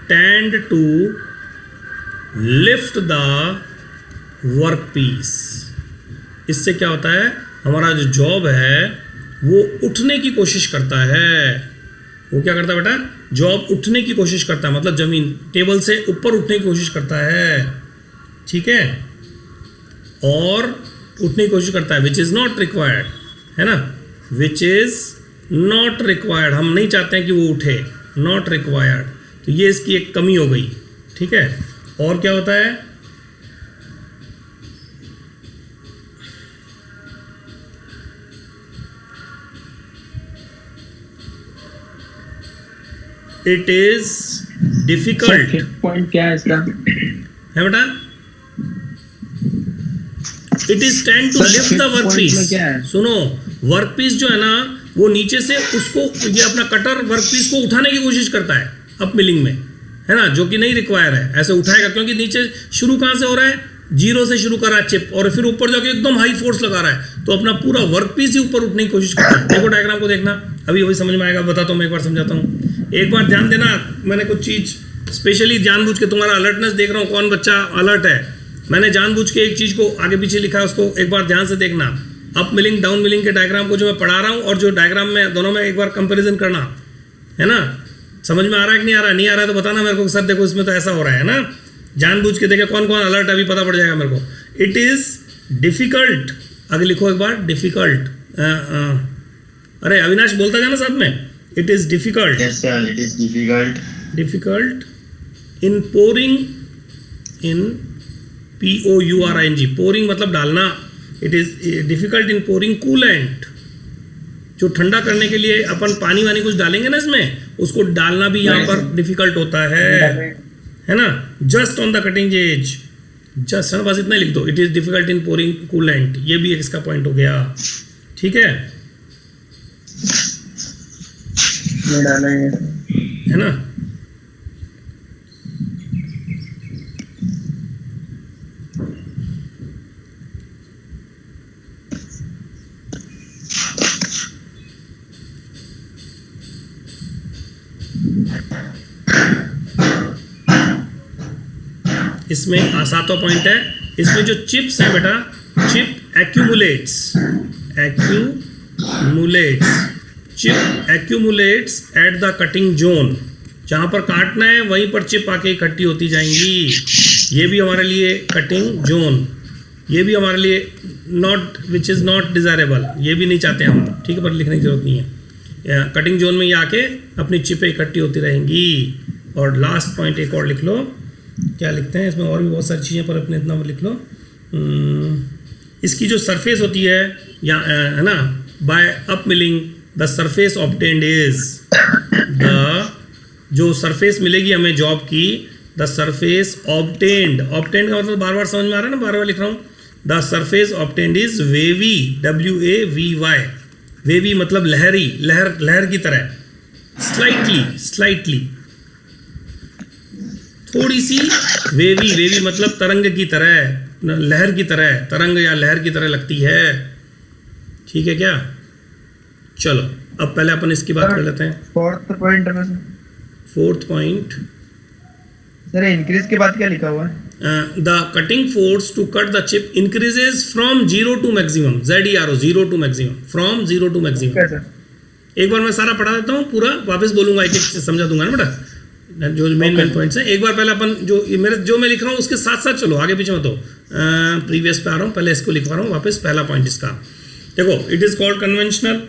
tend to lift the work piece. इससे क्या होता है, हमारा जो जॉब है वो उठने की कोशिश करता है। वो क्या करता है बेटा? जॉब उठने की कोशिश करता है, मतलब जमीन टेबल से ऊपर उठने की कोशिश करता है, ठीक है, और उठने की कोशिश करता है, विच इज़ नॉट रिक्वायर्ड, है ना, विच इज़ नॉट रिक्वायर्ड। हम नहीं चाहते हैं कि वो उठे, नॉट रिक्वायर्ड। तो ये इसकी एक कमी हो गई, ठीक है। और क्या होता है? It is difficult.
पॉइंट क्या है इसका?
है बेटा, it is tend to lift the work piece. सुनो, वर्क पीस जो है ना वो नीचे से उसको, ये अपना कटर वर्क पीस को उठाने की कोशिश करता है अप मिलिंग में, है ना, जो कि नहीं रिक्वायर है। ऐसे उठाएगा क्योंकि नीचे शुरू कहाँ से हो रहा है? 0 से शुरू कर रहा है चिप, और फिर ऊपर जाके एकदम हाई फोर्स लगा रहा है, तो अपना पूरा वर्क पीस ही ऊपर उठने की कोशिश करता है। देखो डायग्राम को देखना, अभी समझ में आएगा, बताता हूँ मैं, एक बार समझाता हूँ। एक बार ध्यान देना, मैंने कुछ चीज़ स्पेशली जानबूझ के, तुम्हारा अलर्टनेस देख रहा हूँ, कौन बच्चा अलर्ट है। मैंने जानबूझ के एक चीज़ को आगे पीछे लिखा है, उसको एक बार ध्यान से देखना। अप मिलिंग डाउन मिलिंग के डायग्राम को जो मैं पढ़ा रहा हूँ और जो डायग्राम में, दोनों में एक बार कंपैरिजन करना, है ना। समझ में आ रहा है कि नहीं आ रहा? नहीं आ रहा है तो बताना मेरे को, सर देखो इसमें तो ऐसा हो रहा है ना। जानबूझ के देखे कौन कौन अलर्ट अभी पता पड़ जाएगा मेरे को। इट इज़ डिफिकल्ट, आगे लिखो एक बार, डिफिकल्ट। अरे अविनाश बोलता जाना साथ में। It is difficult,
Yes sir, it is difficult.
Difficult in pouring, in POURING, pouring मतलब डालना। It is difficult in pouring coolant, जो ठंडा करने के लिए अपन पानी वानी कुछ डालेंगे ना इसमें, उसको डालना भी यहाँ पर डिफिकल्ट होता है ना। Just on the cutting edge, just, है ना, बस इतना लिख दो। It is difficult in pouring coolant, ये भी एक इसका पॉइंट हो गया, ठीक है, है ना। इसमें 7वां पॉइंट है, इसमें जो चिप्स है बेटा, chip accumulates, chip accumulates at the cutting zone. जहाँ पर काटना है वहीं पर चिप आके इकट्ठी होती जाएंगी। ये भी हमारे लिए कटिंग जोन, ये भी हमारे लिए not, which is not desirable, ये भी नहीं चाहते हम, ठीक है, पर लिखने की जरूरत नहीं है। कटिंग जोन में ये आके अपनी चिपें इकट्ठी होती रहेंगी। और लास्ट पॉइंट एक और लिख लो, क्या लिखते हैं इसमें, और भी बहुत सारी चीज़ें पर अपने इतना लिख लो। इसकी जो सरफेस होती है या है ना, bye up milling the surface obtained is the, जो सरफेस मिलेगी हमें जॉब की, द सरफेस ऑब्टेन्ड, ऑब्टेन्ड का मतलब बार बार समझ में आ रहा है ना, बार बार लिख रहा हूँ। The surface obtained is wavy, WAVY, wavy मतलब लहरी, लहर की तरह, स्लाइटली थोड़ी सी, वेवी मतलब तरंग की तरह, लहर की तरह, तरंग या लहर की तरह लगती है। ठीक है क्या? चलो अब पहले अपन इसकी बात कर लेते हैं। फोर्थ पॉइंट
सर इंक्रीज के बाद क्या लिखा हुआ है?
The cutting force to cut the chip increases from 0 to maximum, ZERO, 0 to maximum, from 0 to maximum. एक बार मैं सारा पढ़ा देता हूँ, पूरा वापस बोलूंगा, एक एक समझा दूंगा ना बेटा, जो मेन पॉइंट्स हैं। एक बार पहले अपन जो मैं लिख रहा हूँ उसके साथ साथ चलो, आगे पीछे मत हो। प्रीवियस पे आ रहा हूँ, पहले इसको लिखवा रहा हूँ वापस। पहला पॉइंट इसका देखो, इट इज कॉल्ड कन्वेंशनल,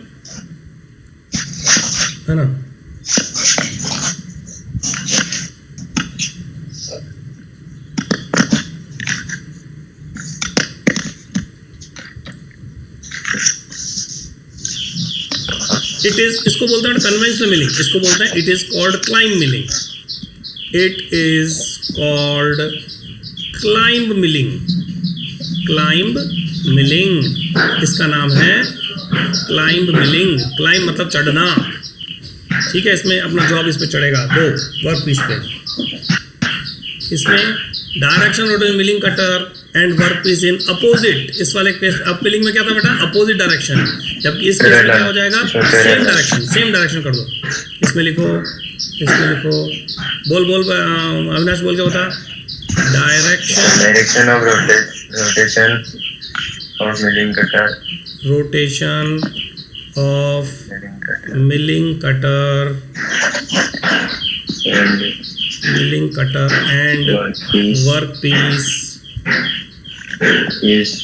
है ना। इट इज, इसको बोलते हैं कन्वेंशनल मिलिंग, इसको बोलते हैं it is called climb milling, it is called climb milling, climb milling इसका नाम है, क्लाइंब मिलिंग। क्लाइंब मतलब चढ़ना, ठीक है। इसमें अपना जॉब इस पे चढ़ेगा, दो वर्क पीस पे। इसमें direction rotation milling cutter and work piece in opposite, इस वाले अप मिलिंग में क्या था बेटा, अपोजिट डायरेक्शन, जबकि इस केस में क्या हो जाएगा, सेम डायरेक्शन, सेम डायरेक्शन कर दो। इसमें लिखो, इसमें लिखो, बोल अविनाश बोल के बता,
direction of rotation of milling cutter,
rotation of milling cutter, milling cutter and work piece
is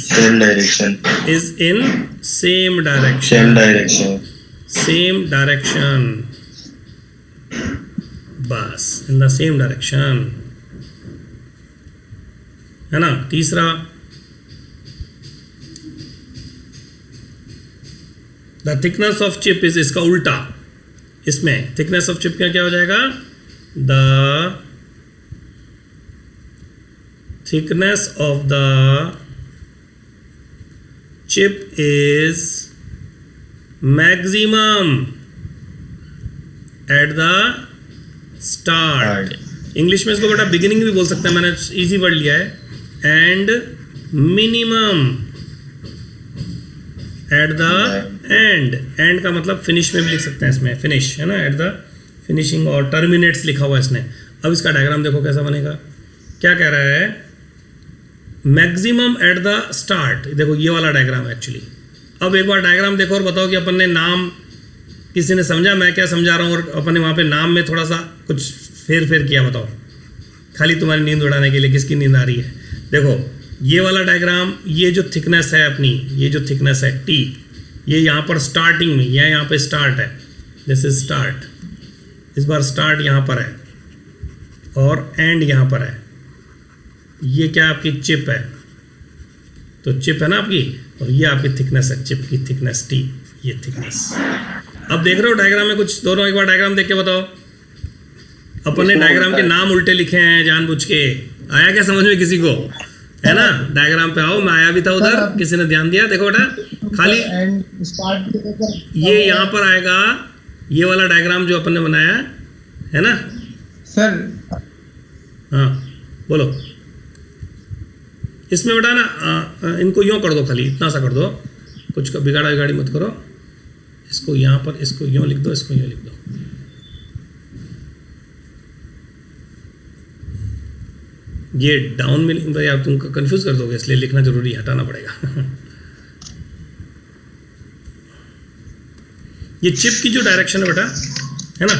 same direction,
is in same direction,
same direction,
same direction, बस in the same direction, है ना। तीसरा, the thickness of chip is, इसका उल्टा, इसमें thickness of chip क्या हो जाएगा, the thickness of the chip is maximum at the start। English में इसको बेटा बिगिनिंग भी बोल सकते हैं, मैंने इजी वर्ड लिया है, and minimum at the end. And का मतलब फिनिश में भी लिख सकते हैं, इसमें फिनिश है ना, एट द फिनिशिंग, और टर्मिनेट्स लिखा हुआ है इसने। अब इसका डायग्राम देखो कैसा बनेगा, क्या कह रहा है, मैक्सिमम एट द स्टार्ट, देखो ये वाला डायग्राम है एक्चुअली। अब एक बार डायग्राम देखो और बताओ कि अपन ने नाम, किसी ने समझा मैं क्या समझा रहा हूँ, और अपन ने वहाँ पे नाम में थोड़ा सा कुछ फेर किया, बताओ, खाली तुम्हारी नींद उड़ाने के लिए, किसकी नींद आ रही है। देखो ये वाला डायग्राम, ये जो थिकनेस है अपनी, ये जो थिकनेस है T, ये यहाँ पर स्टार्टिंग में, यह यहाँ पे स्टार्ट है, दिस इज स्टार्ट, इस बार स्टार्ट यहाँ पर है और एंड यहाँ पर है। ये क्या आपकी चिप है, तो चिप है ना आपकी, और ये आपकी थिकनेस है, चिप की थिकनेस T, ये थिकनेस। अब देख रहे हो डायग्राम में कुछ, दोनों एक बार डायग्राम देख के बताओ। अपन ने डायग्राम के नाम उल्टे लिखे हैं जानबूझ के, आया क्या समझ में किसी को, है ना। डायग्राम पे आओ, मैं आया भी था उधर, किसी ने ध्यान दिया, देखो बेटा, खाली ये यहाँ पर आएगा, ये वाला डायग्राम जो अपन ने बनाया है ना
सर।
हाँ बोलो, इसमें बेटा ना इनको यूँ कर दो, खाली इतना सा कर दो, कुछ बिगाड़ी मत करो। इसको यहाँ पर, इसको यूँ लिख दो, इसको यूँ लिख दो। ये डाउन में भाई आप तुमको कंफ्यूज कर दोगे, इसलिए लिखना जरूरी, हटाना पड़ेगा। ये चिप की जो डायरेक्शन है बेटा, है ना,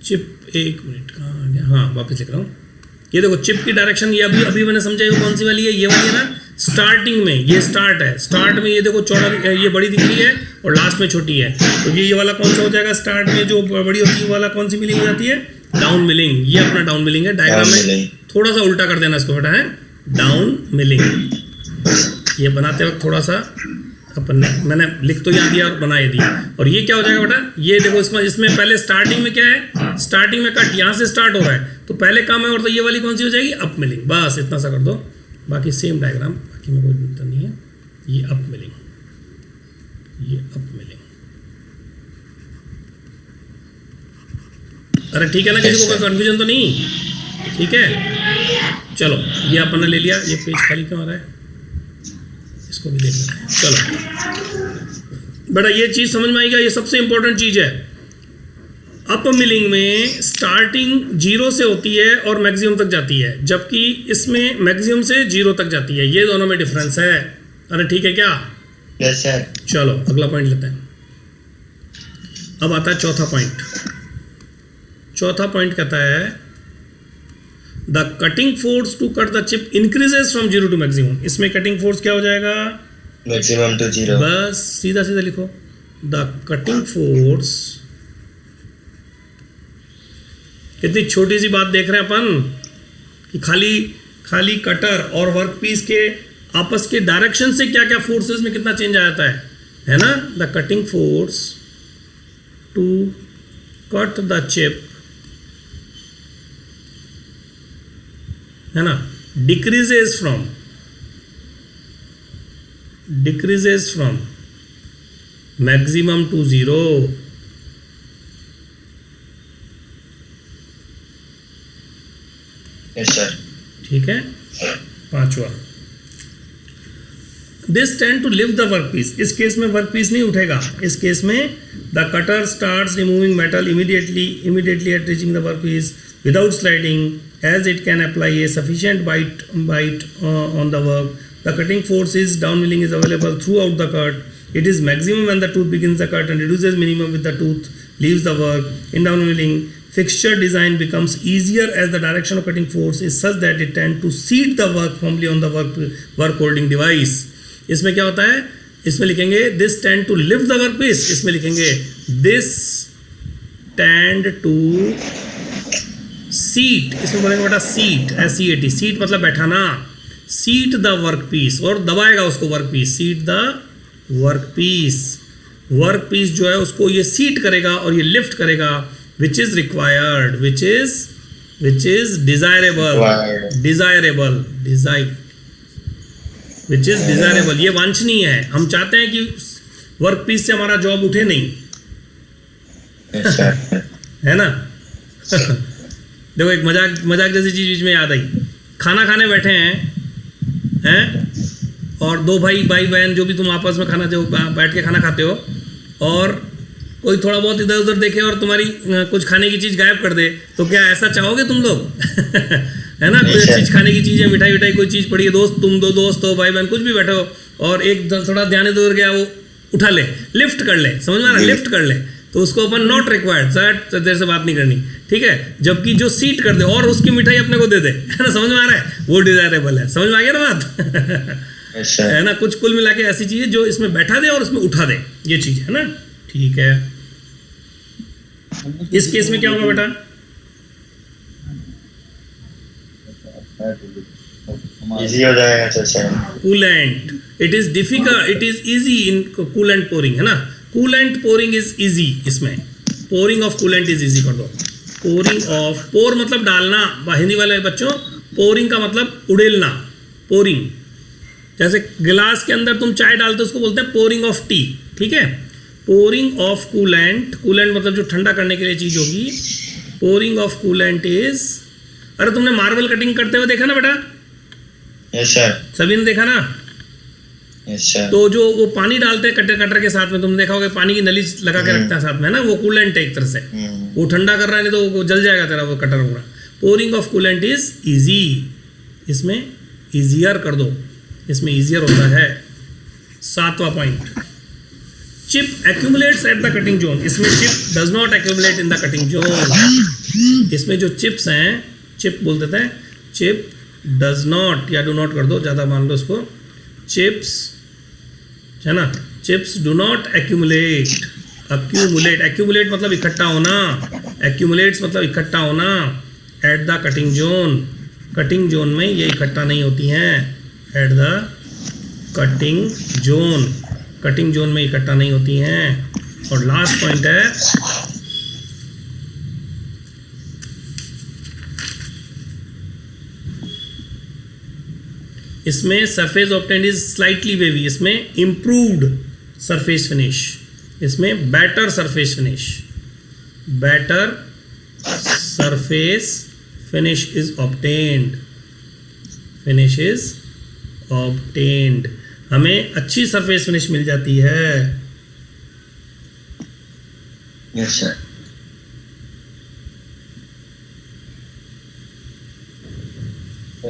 चिप, एक मिनट कहाँ आ गया, हाँ वापस लिख रहा हूँ। ये देखो चिप की डायरेक्शन, ये अभी मैंने समझा ये कौन सी वाली है, ये वाली है ना, स्टार्टिंग में, ये स्टार्ट है, स्टार्ट में ये देखो चौड़ा, ये बड़ी दिख रही है और लास्ट में छोटी है, तो ये वाला कौन सा हो जाएगा, स्टार्ट में जो बड़ी होती है वाला कौन सी मिलिंग हो जाती है, डाउन मिलिंग, ये अपना डाउन मिलिंग है। डायग्राम में
milling.
थोड़ा सा उल्टा कर देना इसको बेटा, है डाउन मिलिंग। ये बनाते वक्त थोड़ा सा अपन ने, मैंने लिख तो यहाँ दिया और बना ये दिया। और ये क्या हो जाएगा बेटा, ये देखो इसमें पहले स्टार्टिंग में क्या है, स्टार्टिंग में कट यहाँ से स्टार्ट हो रहा है, तो पहले कम है, और तो ये वाली कौन सी हो जाएगी, अप मिलिंग। बस इतना सा कर दो, बाकी सेम डायग्राम, बाकी में कोई चिंता नहीं है। ये अप मिलिंग, ये अप मिलिंग। अरे ठीक है ना, किसी को कोई कंफ्यूजन तो नहीं? ठीक है, चलो ये अपन ने ले लिया। ये पेज खाली क्यों आ रहा है, इसको भी देख लेते हैं। चलो बेटा, ये चीज़ समझ में आएगा, ये सबसे इंपॉर्टेंट चीज़ है। अप मिलिंग में स्टार्टिंग 0 से होती है और मैक्सिमम तक जाती है, जबकि इसमें मैक्सिमम से 0 तक जाती है। ये दोनों में डिफरेंस है। अरे ठीक है क्या?
Yes sir.
चलो अगला पॉइंट लेते हैं। अब आता है चौथा पॉइंट। चौथा पॉइंट कहता है the cutting force to cut the chip increases from 0 to maximum. इसमें कटिंग फोर्स क्या हो जाएगा,
मैक्सिमम टू 0।
बस सीधा सीधा लिखो, द कटिंग फोर्स। कितनी छोटी सी बात देख रहे हैं अपन कि खाली कटर और वर्कपीस के आपस के डायरेक्शन से क्या क्या फोर्सेस में कितना चेंज आ जाता है ना। The cutting force to cut the chip, है ना, decreases from maximum to 0।
Yes sir.
ठीक है। पांचवा, this tend to lift the workpiece. इस केस में वर्कपीस नहीं उठेगा। इस केस में the cutter starts removing metal immediately at reaching the workpiece without sliding, as it can apply a sufficient bite on the work. The cutting force is downwilling is available throughout the cut. It is maximum when the tooth begins the cut and reduces minimum with the tooth leaves the work. In downwilling, fixture design becomes easier as the direction of cutting force is such that it tends to seat the work firmly on the work holding device. इसमें क्या होता है, इसमें लिखेंगे this tend to lift the workpiece, इसमें लिखेंगे this tend to सीट। इसमें बोलेंगे बेटा सीट, SEAT, सीट मतलब बैठाना। सीट द वर्कपीस, और दबाएगा उसको workpiece. Seat the workpiece, workpiece जो है उसको ये सीट करेगा और ये लिफ्ट करेगा। Which is required, which is desirable, which is desirable, ये वांछनीय है। हम चाहते हैं कि वर्कपीस से हमारा जॉब उठे नहीं, है ना। देखो एक मजाक जैसी चीज़ बीच में याद आई। खाना खाने बैठे हैं और दो भाई बहन जो भी तुम आपस में खाना जो बैठ के खाना खाते हो, और कोई थोड़ा बहुत इधर उधर देखे और तुम्हारी कुछ खाने की चीज़ गायब कर दे, तो क्या ऐसा चाहोगे तुम लोग? है ना, कोई अच्छी खाने की चीज़ है, मिठाई कोई चीज़ पड़ी है, तुम दो दोस्त हो, भाई बहन कुछ भी बैठे हो, और एक थोड़ा ध्यान इधर गया, वो उठा ले, लिफ्ट कर ले, समझ में आ रहा है, लिफ्ट कर ले, तो उसको अपन नॉट रिक्वायर्ड, सर देर से बात नहीं करनी, ठीक है। जबकि जो सीट कर दे और उसकी मिठाई अपने को दे दे, है ना, समझ में आ रहा है, वो डिजायरेबल है। समझ में आ गया ना बात? है ना, कुछ कुल मिला के ऐसी चीज़ जो इसमें बैठा दे और उसमें उठा दे, ये चीज़ है ना, ठीक है। इस केस में क्या होगा बेटा?
इजी हो जाएगा sir.
Coolant, it is difficult, it is easy in coolant pouring, है ना। कूलेंट पोरिंग इज इजी, इसमें pouring of coolant is easy कर दो। पोरिंग ऑफ, पोर मतलब डालना, हिंदी वाले बच्चों, पोरिंग का मतलब उड़ेलना, पोरिंग। जैसे गिलास के अंदर तुम चाय डालते हो उसको बोलते हैं पोरिंग ऑफ टी, ठीक है। पोरिंग ऑफ कूलेंट, कूलेंट मतलब जो ठंडा करने के लिए चीज़ होगी। पोरिंग ऑफ कूलेंट इज, अरे तुमने मार्बल कटिंग करते हुए देखा ना बेटा?
Yes sir.
सभी ने देखा ना?
Yes sir.
तो जो वो पानी डालते हैं कटर के साथ में, तुमने देखा होगा पानी की नली लगा के रखते हैं साथ में, है ना, वो कूलेंट है एक तरह से। वो ठंडा कर रहा है, नहीं तो वो जल जाएगा तेरा वो कटर पूरा। Pouring of coolant is easy, इसमें इजियर कर दो, इसमें इजियर होता है। 7वां point, chip accumulates at the cutting zone. इसमें chip does not accumulate in the cutting zone. इसमें जो चिप्स हैं, चिप बोल देते हैं, चिप डज नॉट, या डू नॉट कर दो, ज़्यादा मान लो इसको, चिप्स, है ना, chips do not accumulate, accumulate, accumulate मतलब इकट्ठा होना, एक्यूमुलेट्स मतलब इकट्ठा होना eight the cutting zone, cutting zone में ये इकट्ठा नहीं होती हैं, eight the cutting zone, cutting zone में इकट्ठा नहीं होती हैं। और लास्ट पॉइंट है इसमें surface obtained is slightly wavy, इसमें इम्प्रूव्ड सरफेस फिनिश, इसमें better surface finish, better surface finish is obtained, finish is obtained, हमें अच्छी सरफेस फिनिश मिल जाती है।
Yes sir.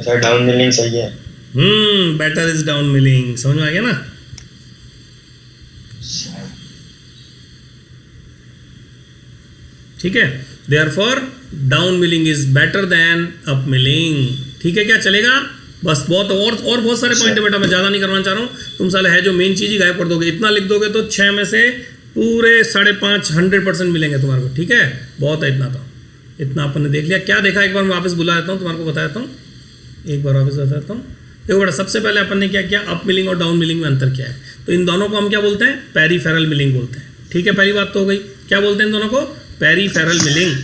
Sir down milling सही है।
बेटर इज डाउन मिलिंग, समझ में आ गया ना। ठीक है, therefore down milling is better than up milling. ठीक है, क्या चलेगा? बस बहुत और बहुत सारे पॉइंट है बेटा, मैं ज़्यादा नहीं करवाना चाह रहा हूँ। तुम साले है जो मेन चीज़ ही गायब कर दोगे, इतना लिख दोगे तो 6 में से पूरे 5.5 100% मिलेंगे तुम्हारे को। ठीक है, बहुत है इतना, तो इतना अपन ने देख लिया। क्या देखा एक बार मैं वापस बुला देता हूँ, तुम्हारे को बताता हूँ, एक बार वापस बताता हूँ। देखो बेटा, सबसे पहले अपन ने क्या किया, अप मिलिंग और डाउन मिलिंग में अंतर क्या है। तो इन दोनों को हम क्या बोलते हैं? पेरीफेरल मिलिंग बोलते हैं। ठीक है, पहली बात तो हो गई। क्या बोलते हैं इन दोनों को? Peripheral milling.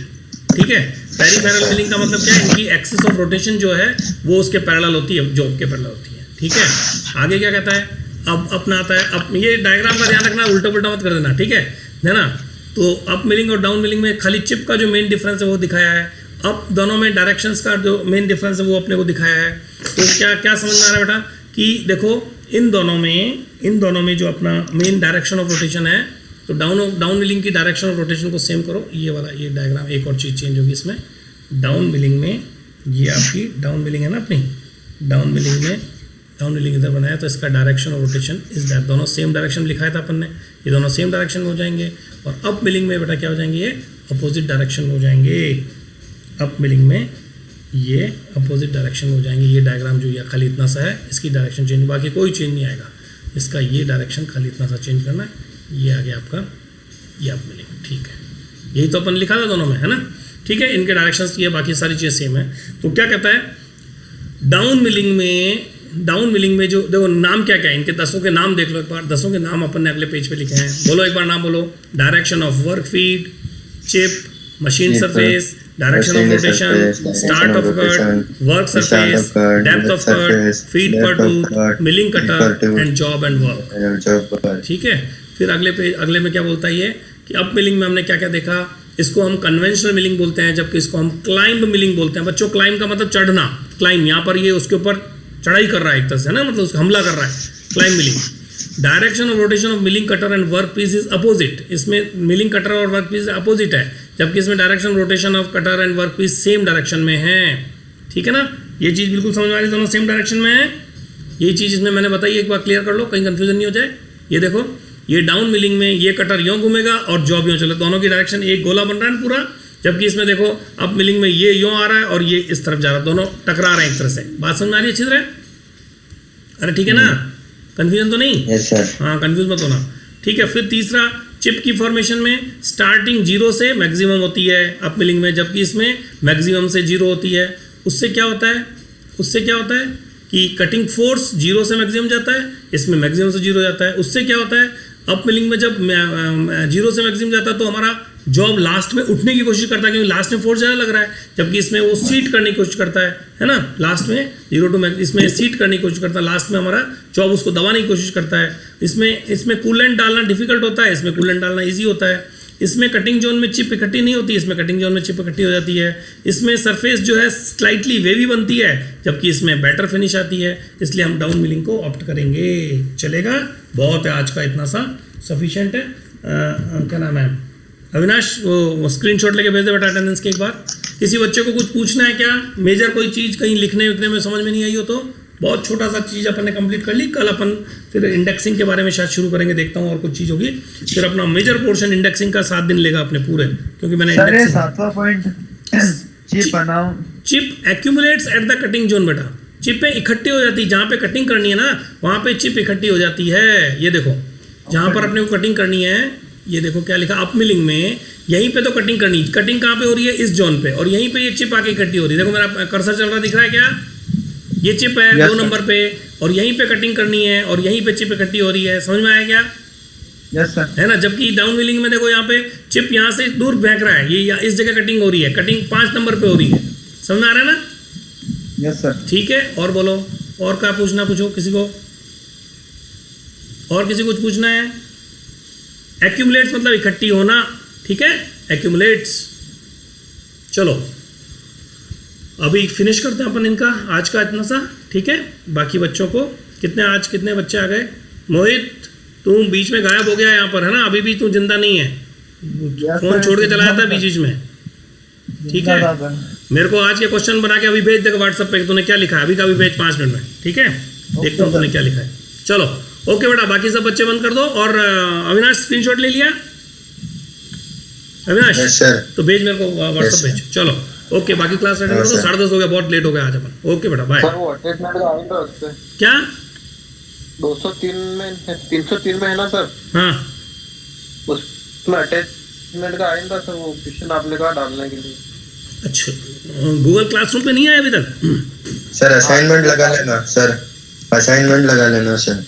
ठीक है, पेरीफेरल मिलिंग का मतलब क्या है? इनकी एक्सिस ऑफ रोटेशन जो है वो उसके पैरेलल होती है, जॉब के पैरेलल होती है। ठीक है, आगे क्या कहता है? अब अपना आता है, अब ये डायग्राम का ध्यान रखना, उल्टा पुल्टा मत कर देना। ठीक है ना। तो अप मिलिंग और डाउन मिलिंग में खाली चिप का जो मेन डिफरेंस है वो दिखाया है। अब दोनों में डायरेक्शंस का जो मेन डिफरेंस है वो अपने को दिखाया है। तो क्या क्या समझ में आ रहा है बेटा कि देखो इन दोनों में जो अपना मेन डायरेक्शन ऑफ रोटेशन है, तो डाउन मिलिंग की डायरेक्शन ऑफ रोटेशन को सेम करो। ये वाला ये डायग्राम, एक और चीज़ चेंज होगी इसमें। डाउन मिलिंग में ये आपकी डाउन मिलिंग है ना अपनी, डाउन मिलिंग इधर बनाया, तो इसका डायरेक्शन ऑफ रोटेशन इस दैट, दोनों सेम डायरेक्शन लिखाया था अपन ने, ये दोनों सेम डायरेक्शन में हो जाएंगे। और अप मिलिंग में बेटा क्या हो जाएंगे? ये अपोजिट डायरेक्शन में हो जाएंगे। अप मिलिंग में ये अपोजिट डायरेक्शन में हो जाएंगे। ये डायग्राम जो ये खाली इतना सा है, इसकी डायरेक्शन चेंज, बाकी कोई चेंज नहीं आएगा। इसका ये डायरेक्शन खाली इतना सा चेंज करना है। ये आ गया आपका ये अप मिलिंग। ठीक है, यही तो अपन लिखा था दोनों में, है ना। ठीक है, इनके डायरेक्शंस ये बाकी सारी चीज़ें सेम है। तो क्या कहता है डाउन मिलिंग में जो देखो नाम क्या क्या है इनके, 10 के नाम देख लो एक बार। 10 के नाम अपन ने अगले पेज पे लिखे हैं। बोलो एक बार नाम बोलो। Direction of work feed, chip, machine surface, direction of rotation, start of cut, work surface, depth of cut, feed per tooth, milling cutter and job and work. ठीक है, फिर अगले में क्या बोलता है ये कि अप मिलिंग में हमने क्या क्या देखा। इसको हम कन्वेंशनल मिलिंग बोलते हैं, जबकि इसको हम क्लाइंब मिलिंग बोलते हैं। बच्चों, क्लाइंब का मतलब चढ़ना, क्लाइंब, यहाँ पर ये उसके ऊपर चढ़ाई कर रहा है एक तरह से, है ना, मतलब उसको हमला कर रहा है, climb milling. Direction of rotation of milling cutter and work piece is opposite. इसमें मिलिंग कटर और वर्क पीस अपोजिट है, जबकि इसमें direction rotation of cutter and work piece same direction में है। ठीक है ना, ये चीज़ बिल्कुल समझ में आ रही है, दोनों सेम डायरेक्शन में है। ये चीज़ इसमें मैंने बताई, एक बार क्लियर कर लो, कहीं कंफ्यूजन नहीं हो जाए। ये देखो, ये डाउन मिलिंग में ये कटर यूँ घूमेगा और जॉब यूँ चले, दोनों की डायरेक्शन एक गोला बन रहा है पूरा। जबकि इसमें देखो अप मिलिंग में ये यूँ आ रहा है और ये इस तरफ जा रहा है, दोनों टकरा रहे हैं एक तरह से। बात समझ में आ रही है अच्छी तरह? अरे ठीक है ना, कंफ्यूजन तो नहीं?
Yes sir.
हाँ, कंफ्यूज मत होना। ठीक है, फिर तीसरा, चिप की फॉर्मेशन में स्टार्टिंग 0 से मैक्सिमम होती है अप मिलिंग में, जबकि इसमें मैक्सिमम से 0 होती है। उससे क्या होता है कि कटिंग फोर्स 0 से मैक्सिमम जाता है, इसमें मैक्सिमम से 0 जाता है। उससे क्या होता है, अप मिलिंग में जब 0 से मैक्सिमम जाता है तो हमारा जॉब लास्ट में उठने की कोशिश करता है, क्योंकि लास्ट में फोर्स ज़्यादा लग रहा है। जबकि इसमें वो सीट करने की कोशिश करता है ना, लास्ट में 0 to इसमें सीट करने की कोशिश करता है, लास्ट में हमारा जॉब उसको दबाने की कोशिश करता है। इसमें कूलेंट डालना डिफिकल्ट होता है, इसमें कूलेंट डालना ईजी होता है। इसमें कटिंग जोन में चिप इकट्ठी नहीं होती, इसमें कटिंग जोन में चिप इकट्ठी हो जाती है। इसमें सरफेस जो है स्लाइटली वेवी बनती है, जबकि इसमें बेटर फिनिश आती है। इसलिए हम डाउन मिलिंग को ऑप्ट करेंगे। चलेगा, बहुत है आज का, इतना सा सफिशिएंट है। क्या नाम है अविनाश, वो स्क्रीनशॉट लेके भेज दे बेटा अटेंडेंस के एक बार। किसी बच्चे को कुछ पूछना है क्या, मेजर कोई चीज़ कहीं लिखने विखने में समझ में नहीं आई हो तो बहुत छोटा सा चीज़ अपन ने कंप्लीट कर ली। कल अपन फिर इंडेक्सिंग के बारे में शायद शुरू करेंगे, देखता हूँ और कुछ चीज़ होगी। फिर अपना मेजर पोर्शन इंडेक्सिंग का 7 दिन लेगा अपने पूरे, क्योंकि मैंने
सातवां पॉइंट चिप बनाओ।
Chip accumulates at the cutting zone बेटा। चिपें इकट्ठी हो जाती है, जहाँ पे कटिंग करनी है ना वहाँ पे चिप इकट्ठी हो जाती है। ये देखो, जहाँ पर अपने को कटिंग करनी है ये देखो क्या लिखा अप मिलिंग में, यहीं पे तो कटिंग करनी, कटिंग कहाँ पे हो रही है, इस जोन पे, और यहीं पे ये चिप आके इकट्ठी हो रही है। देखो मेरा कर्सर चल रहा दिख रहा है क्या, ये चिप है
Yes,
2
sir.
नंबर पे, और यहीं पे कटिंग करनी है, और यहीं पे चिप इकट्ठी हो रही है। समझ में आया क्या,
यस सर।
है ना। जबकि डाउन मिलिंग में देखो यहाँ पे चिप यहाँ से दूर फेंक रहा है, ये इस जगह कटिंग हो रही है, कटिंग 5 नंबर पे हो रही है। समझ में आ रहा है ना,
यस सर।
ठीक है। और बोलो, और क्या पूछना, पूछो किसी को, और किसी कुछ पूछना है। एक्यूमुलेट्स मतलब इकट्ठी होना, ठीक है, एक्यूमुलेट्स। चलो अभी फिनिश करते हैं अपन इनका आज का इतना सा, ठीक है। बाकी बच्चों को आज कितने बच्चे आ गए। मोहित तू बीच में गायब हो गया यहाँ पर, है ना, अभी भी तू जिंदा नहीं है, फोन छोड़ के चलाया था बीच में, ठीक है। मेरे को आज के क्वेश्चन बना के अभी भेज देगा व्हाट्सएप पे, तूने क्या लिखा है अभी का अभी भेज 5 मिनट में, ठीक है। देखता हूँ तूने क्या लिखा है। चलो ओके बेटा, बाकी सब बच्चे बंद कर दो। और अविनाश स्क्रीनशॉट ले लिया, अविनाश
यस सर।
तो भेज मेरे को व्हाट्सएप भेज। चलो ओके, बाकी क्लास अटेंड करो। 10:30 हो गया, बहुत लेट हो गया आज अपन। ओके बेटा बाय।
सर वो अटैचमेंट का आएगा उस पे
क्या
203 में 303 में है ना सर,
हाँ
उसमें अटैचमेंट का आएगा सर, वो क्वेश्चन आपने कहा डालने के लिए।
अच्छा, गूगल क्लासरूम पे नहीं आया अभी तक।
सर असाइनमेंट लगा लेना सर, असाइनमेंट लगा लेना सर।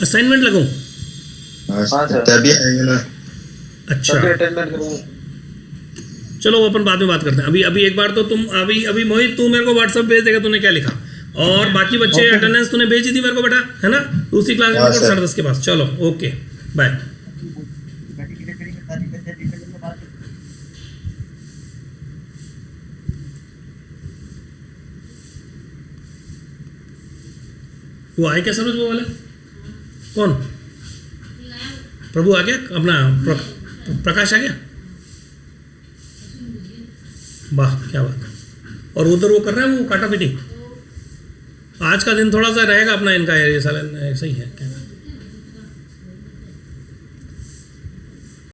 असाइनमेंट लगाऊं?
हाँ
हाँ
सर,
सर।
तभी आएंगे ना।
अच्छा
तभी अटेंडमेंट करूँगा।
चलो वो अपन बाद में बात करते हैं। अभी एक बार तो तुम अभी मोहित तू मेरे को व्हाट्सएप भेज देगा तूने क्या लिखा, और बाकी बच्चे अटेंडेंस तूने भेजी थी मेरे को बेटा, है ना, दूसरी क्लास में
हाँ, सर।
10:30 के पास। चलो ओके बाय। वो आए क्या समझ वो वाले, कौन प्रभु आ गया अपना, प्रकाश आ गया, वाह क्या बात है। और उधर वो कर रहा है वो काटा फिटिंग। आज का दिन थोड़ा सा रहेगा अपना इनका, ये साला सही है क्या।